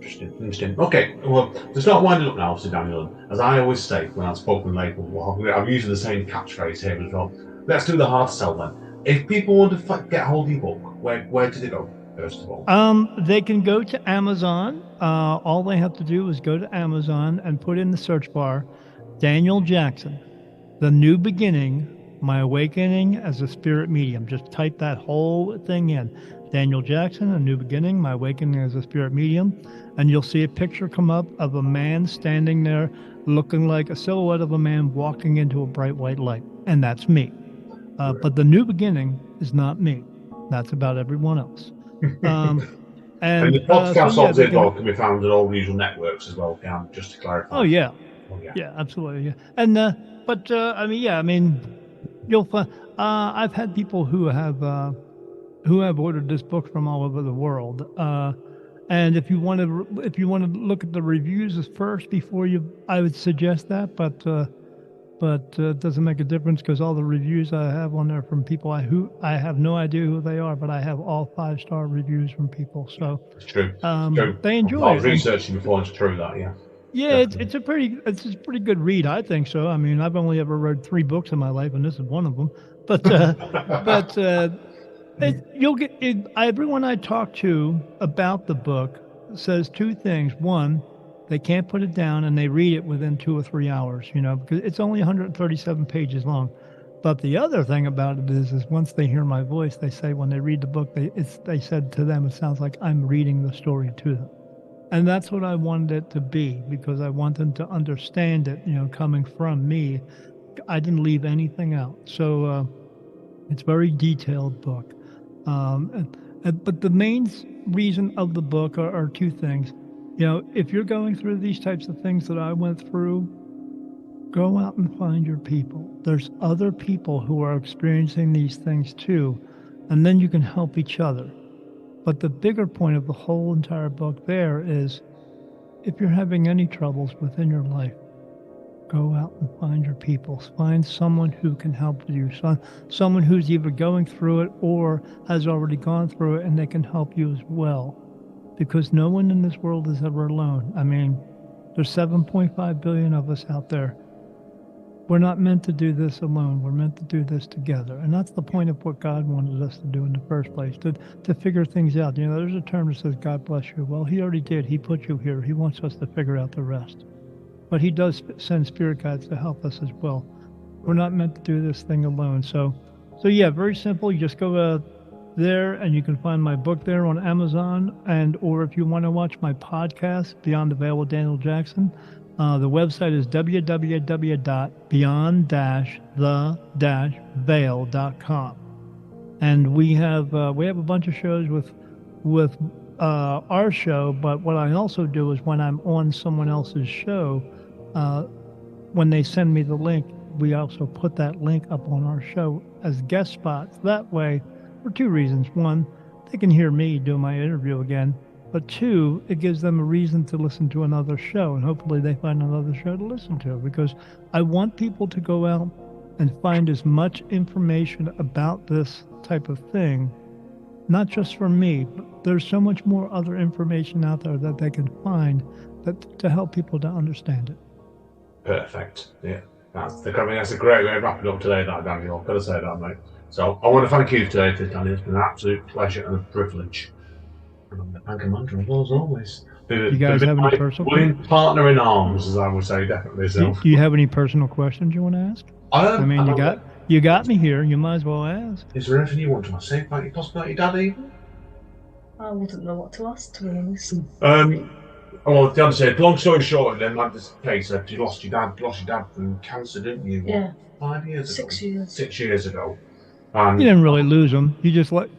Interesting. Okay, well, to start winding up now, Mr. Daniel, as I always say when I've spoken lately, I'm using the same catchphrase here as well. Let's do the hard sell then. If people want to get hold of your book, where did it go, first of all? They can go to Amazon. All they have to do is go to Amazon and put in the search bar, Daniel Jackson, The New Beginning, My Awakening as a Spirit Medium. Just type that whole thing in. Daniel Jackson, A New Beginning, My Awakening as a Spirit Medium. And you'll see a picture come up of a man standing there looking like a silhouette of a man walking into a bright white light. And that's me. But The New Beginning is not me. That's about everyone else. And the podcast can be found on all the usual networks as well, Cam, just to clarify. Oh, yeah. Yeah, absolutely. Yeah. And, you'll find, I've had people who have ordered this book from all over the world. And if you want to look at the reviews first before I would suggest that, but it doesn't make a difference because all the reviews I have on there from people who I have no idea who they are, but I have all 5-star reviews from people. So it's true. They enjoy it. I was researching before, it's true that, yeah. Yeah, it's a pretty good read, I think so. I mean, I've only ever read 3 books in my life, and this is one of them. You'll get it, everyone I talk to about the book says two things. One, they can't put it down and they read it within 2 or 3 hours, because it's only 137 pages long. But the other thing about it is once they hear my voice, they say when they read the book, they said to them, it sounds like I'm reading the story to them. And that's what I wanted it to be, because I want them to understand it, coming from me. I didn't leave anything out. So it's a very detailed book. But the main reason of the book are two things. If you're going through these types of things that I went through, go out and find your people. There's other people who are experiencing these things too, and then you can help each other. But the bigger point of the whole entire book there is, if you're having any troubles within your life, go out and find your people. Find someone who can help you. Someone who's either going through it or has already gone through it, and they can help you as well. Because no one in this world is ever alone. I mean, there's 7.5 billion of us out there. We're not meant to do this alone. We're meant to do this together. And that's the point of what God wanted us to do in the first place, to figure things out. There's a term that says, God bless you. Well, he already did. He put you here. He wants us to figure out the rest. But he does send spirit guides to help us as well. We're not meant to do this thing alone. So yeah, very simple. You just go there and you can find my book there on Amazon, or if you want to watch my podcast, Beyond the Veil with Daniel Jackson, the website is www.beyond-the-veil.com. And we have a bunch of shows with our show, but what I also do is when I'm on someone else's show, when they send me the link, we also put that link up on our show as guest spots. That way, for two reasons. One, they can hear me do my interview again. But two, it gives them a reason to listen to another show, and hopefully they find another show to listen to, because I want people to go out and find as much information about this type of thing, not just from me, but there's so much more other information out there that they can find to help people to understand it. Perfect. Yeah. That's a great way of wrapping up today, that, Daniel. I've got to say that, mate. So I want to thank you today, Daniel. It's been an absolute pleasure and a privilege. And I'm going to thank Amanda as always. You guys have any personal questions? Partner in arms, as I would say, definitely. So. Do you have any personal questions you want to ask? You got me here. You might as well ask. Is there anything you want to say about your possibility, Dad, even? I wouldn't know what to ask, to be honest. Well, the other side, long story short, then, like this case, you lost your dad from cancer, didn't you? Yeah. 5 years ago? 6 years. 6 years ago. You didn't really lose him. You just what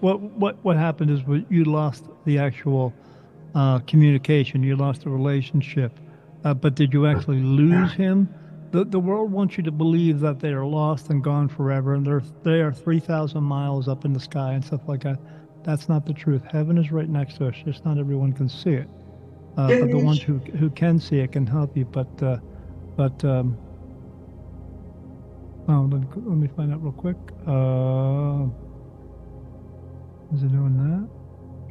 happened is you lost the actual communication. You lost the relationship. But did you actually lose him? The world wants you to believe that they are lost and gone forever, and they are 3,000 miles up in the sky and stuff like that. That's not the truth. Heaven is right next to us. Just not everyone can see it. But the ones who can see it can help you. But let me find out real quick. Is it doing that?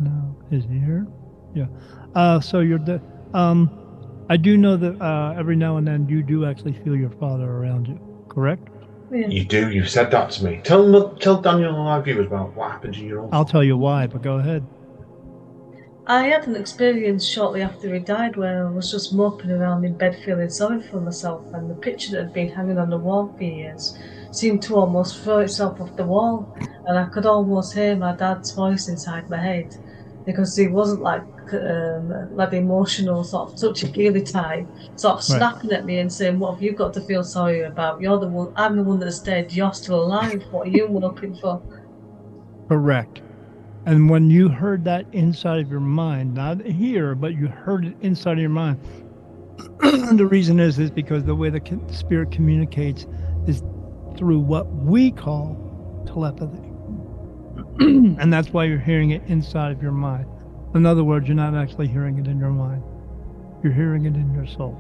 No. Is he here? Yeah. So you're I do know that every now and then you do actually feel your father around you, correct? Yeah. You do. You've said that to me. Tell Daniel and our viewers about what happened to your own. I'll tell you why, but go ahead. I had an experience shortly after he died where I was just moping around in bed feeling sorry for myself, and the picture that had been hanging on the wall for years seemed to almost throw itself off the wall, and I could almost hear my dad's voice inside my head, because he wasn't like the emotional sort of touchy-feely type, sort of snapping at me and saying, "What have you got to feel sorry about? You're the one. I'm the one that's dead. You're still alive. What are you moping for?" Correct. And when you heard that inside of your mind, not here, but you heard it inside of your mind, the reason is because the way the spirit communicates is through what we call telepathy. And that's why you're hearing it inside of your mind. In other words, you're not actually hearing it in your mind. You're hearing it in your soul.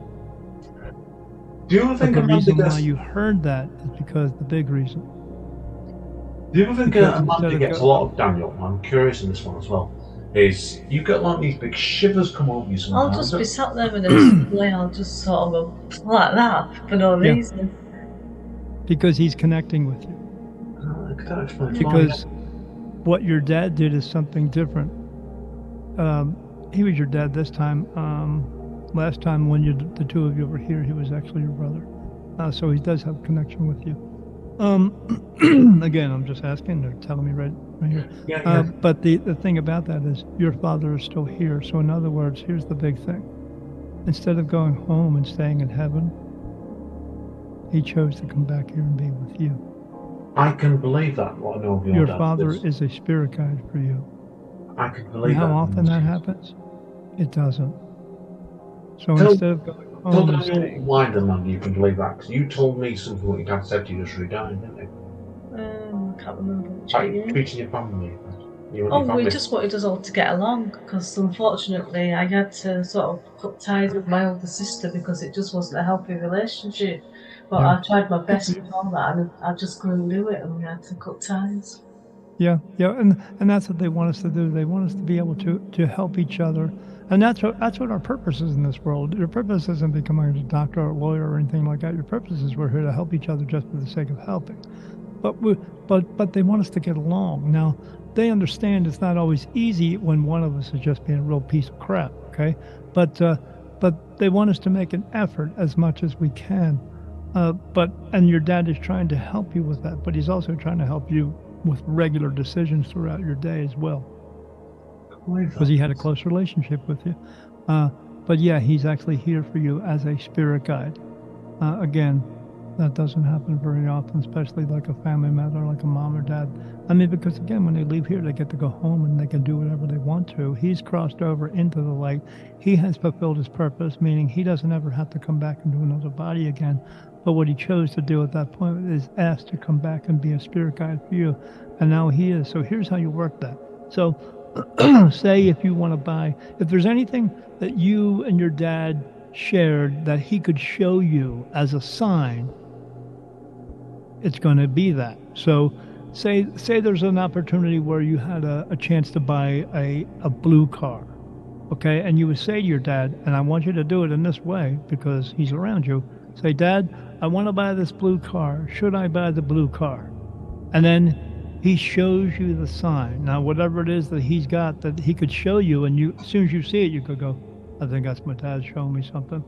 Do you ever think the reason why you heard that is because the big reason. Do you ever think Amanda gets a lot of, Daniel, I'm curious in this one as well, is you get like these big shivers come over you sometimes? I'll just be sat there in a display, I'll just sort of go like that for no reason. Because he's connecting with you. That explains why. because what your dad did is something different. He was your dad this time. Last time when the two of you were here, he was actually your brother. So he does have a connection with you. Again, I'm just asking. They're telling me right here. Yeah. But the thing about that is your father is still here. So in other words, here's the big thing. Instead of going home and staying in heaven, he chose to come back here and be with you. I can believe that. What I know of Your dad father is. is a spirit guide for you. I can And believe how that. often that happens? It doesn't. So Tell- instead of going Tell home and Daniel staying, Widerman you can believe that, because you told me something what your dad said to you just redied, didn't you? I can't remember which Like year. treating your family. You and Oh, your family. we just wanted us all to get along because unfortunately I had to sort of cut ties with my older sister because it just wasn't a healthy relationship. But Yeah. I tried my best before that and I just couldn't do it and we had to cut ties. yeah, and that's what they want us to do. They want us to be able to help each other, and that's what our purpose is in this world. Your purpose isn't becoming a doctor or a lawyer or anything like that. Your purpose is we're here to help each other just for the sake of helping. But they want us to get along. Now, they understand it's not always easy when one of us is just being a real piece of crap. Okay, but they want us to make an effort as much as we can. And your dad is trying to help you with that, but he's also trying to help you with regular decisions throughout your day as well, because he had a close relationship with you. But yeah, he's actually here for you as a spirit guide. Again, that doesn't happen very often, especially like a family member, like a mom or dad. I mean, because again, when they leave here, they get to go home and they can do whatever they want to. He's crossed over into the light. He has fulfilled his purpose, meaning he doesn't ever have to come back into another body again. But what he chose to do at that point is ask to come back and be a spirit guide for you. And now he is. So here's how you work that. So say if you want to buy, if there's anything that you and your dad shared that he could show you as a sign, it's going to be that. So say there's an opportunity where you had a chance to buy a blue car. Okay. And you would say to your dad, and I want you to do it in this way because he's around you. Say, Dad, I want to buy this blue car. Should I buy the blue car? And then he shows you the sign. Now, whatever it is that he's got that he could show you, and you, as soon as you see it, you could go, I think that's my dad showing me something.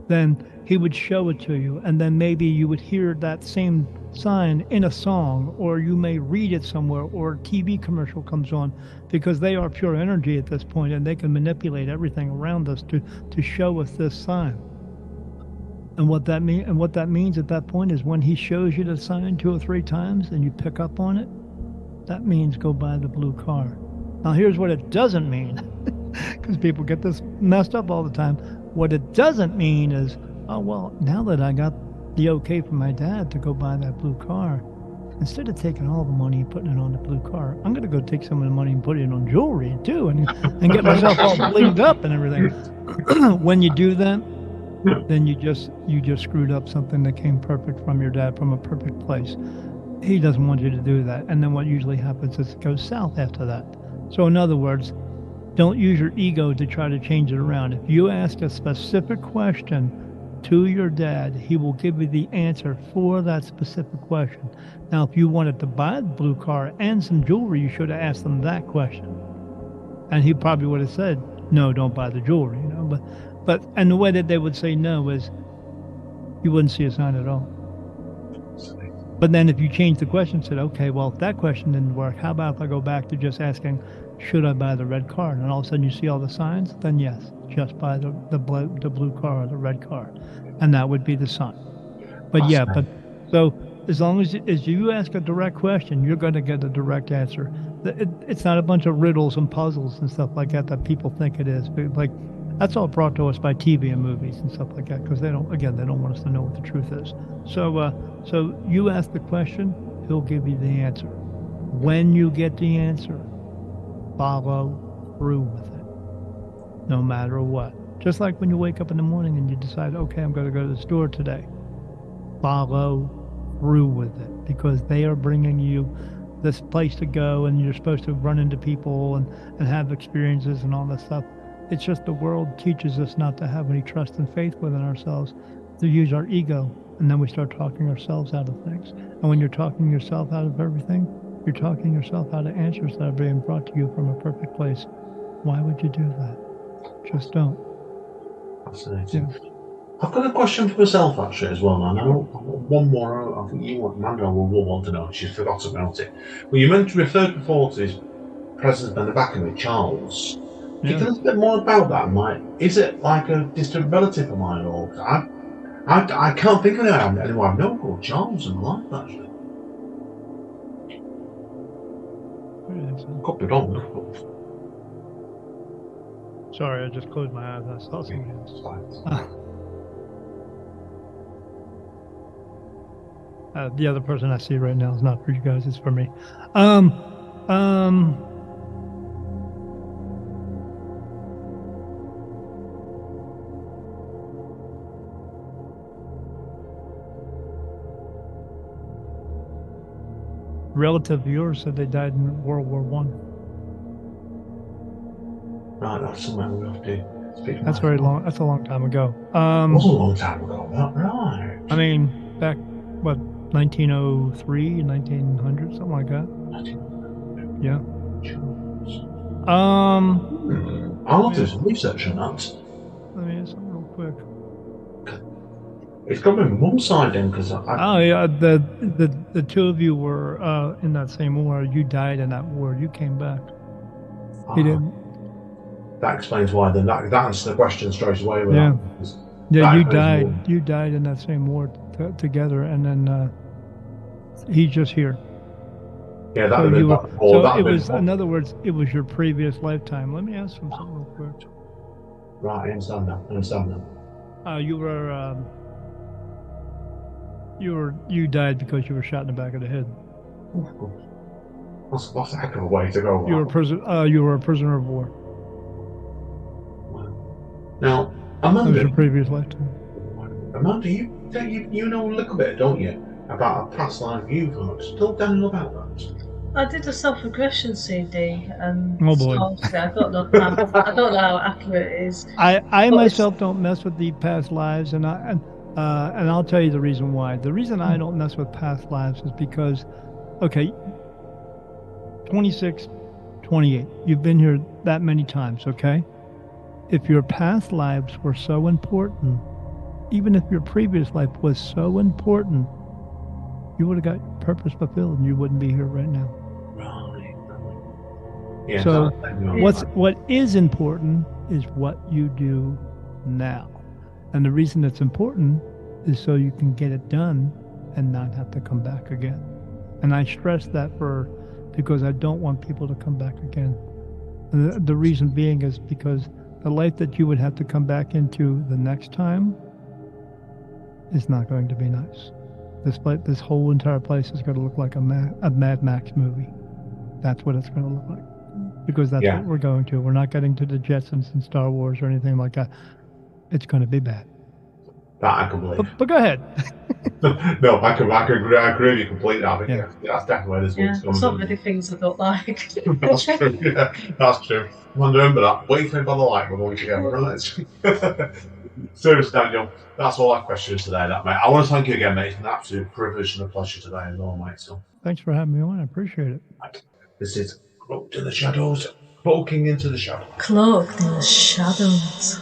Then he would show it to you, and then maybe you would hear that same sign in a song, or you may read it somewhere, or a TV commercial comes on, because they are pure energy at this point, and they can manipulate everything around us to show us this sign. And what that means at that point is when he shows you the sign 2 or 3 times and you pick up on it, that means go buy the blue car. Now here's what it doesn't mean, because people get this messed up all the time. What it doesn't mean is, oh, well, now that I got the okay from my dad to go buy that blue car, instead of taking all the money and putting it on the blue car, I'm going to go take some of the money and put it on jewelry too, and get myself all blinged up and everything. When you do that, then you just screwed up something that came perfect from your dad, from a perfect place. He doesn't want you to do that. And then what usually happens is it goes south after that. So in other words, don't use your ego to try to change it around. If you ask a specific question to your dad, he will give you the answer for that specific question. Now, if you wanted to buy the blue car and some jewelry, you should have asked him that question. And he probably would have said, no, don't buy the jewelry, you know, and the way that they would say no is you wouldn't see a sign at all. But then if you change the question, said, okay, well, if that question didn't work, how about if I go back to just asking, should I buy the red car? And all of a sudden you see all the signs, then yes, just buy the blue car or the red car. And that would be the sign. But yeah, so as long as you ask a direct question, you're going to get a direct answer. It's not a bunch of riddles and puzzles and stuff like that people think it is. But like, that's all brought to us by TV and movies and stuff like that, because they don't want us to know what the truth is. So you ask the question, he'll give you the answer. When you get the answer, follow through with it, no matter what. Just like when you wake up in the morning and you decide, okay, I'm going to go to the store today. Follow through with it, because they are bringing you this place to go, and you're supposed to run into people and have experiences and all that stuff. It's just the world teaches us not to have any trust and faith within ourselves. to use our ego, and then we start talking ourselves out of things. And when you're talking yourself out of everything, you're talking yourself out of answers that are being brought to you from a perfect place. Why would you do that? Just don't. Fascinating. Yeah. I've got a question for myself actually as well, man. I know one more. I think you want Mandel will want to know. She forgot about it. Well, you referred before to his presence in the back of it, Charles. Can you tell us a bit more about that? Like, is it like a distant relative of mine, or I can't think of anyone I've known called Charles in my life actually. Could be wrong. Sorry, I just closed my eyes. I saw somebody else. The other person I see right now is not for you guys, it's for me. Relative of yours said they died in World War One. Right, that's somewhere we have to speak. That's very long. That's a long time ago. It was a long time ago, right? I mean, back what 1903, 1900, something like that. Yeah. I'll have to do some research on that. Let me do something real quick. It's got my mum's side then, because oh yeah, the two of you were in that same war. You died in that war. You came back. He didn't. That explains why. Then that answers the question straight away. Yeah. Yeah, you died. More. You died in that same war together, and then he's just here. Yeah, that so you were. So it was. In other words, it was your previous lifetime. Let me ask him something real quick. Right, I understand now. You died because you were shot in the back of the head. That's a heck of a way to go. You were a prisoner of war. Now, Amanda, that was your previous lifetime. Amanda, you know a little bit, don't you, about a past life you've had? Tell Daniel about that. I did a self-regression CD, and oh boy, I don't know how accurate it is. I myself don't mess with the past lives, and I'll tell you the reason why. The reason I don't mess with past lives is because, okay, 26, 28, you've been here that many times, okay? If your past lives were so important, even if your previous life was so important, you would have got purpose fulfilled and you wouldn't be here right now. Right. Yeah, so what is important is what you do now. And the reason it's important is so you can get it done and not have to come back again. And I stress that because I don't want people to come back again. And the reason being is because the life that you would have to come back into the next time is not going to be nice. This whole entire place is going to look like a Mad Max movie. That's what it's going to look like. Because that's what we're going to. We're not getting to the Jetsons and Star Wars or anything like that. It's going to be bad. That I can believe. But go ahead. No, I can agree with you completely. I think that's definitely what's going on. There's so many things I don't like. That's true. Yeah, that's true. Remember that. Wait for me by the light. We're going together, right? Seriously, Daniel, that's all our questions today, mate. I want to thank you again, mate. It's been an absolute privilege and a pleasure today as well, mate. So, thanks for having me on. I appreciate it. Right. This is Cloaked in the Shadows. Cloaking into the Shadows. Cloaked in the Shadows.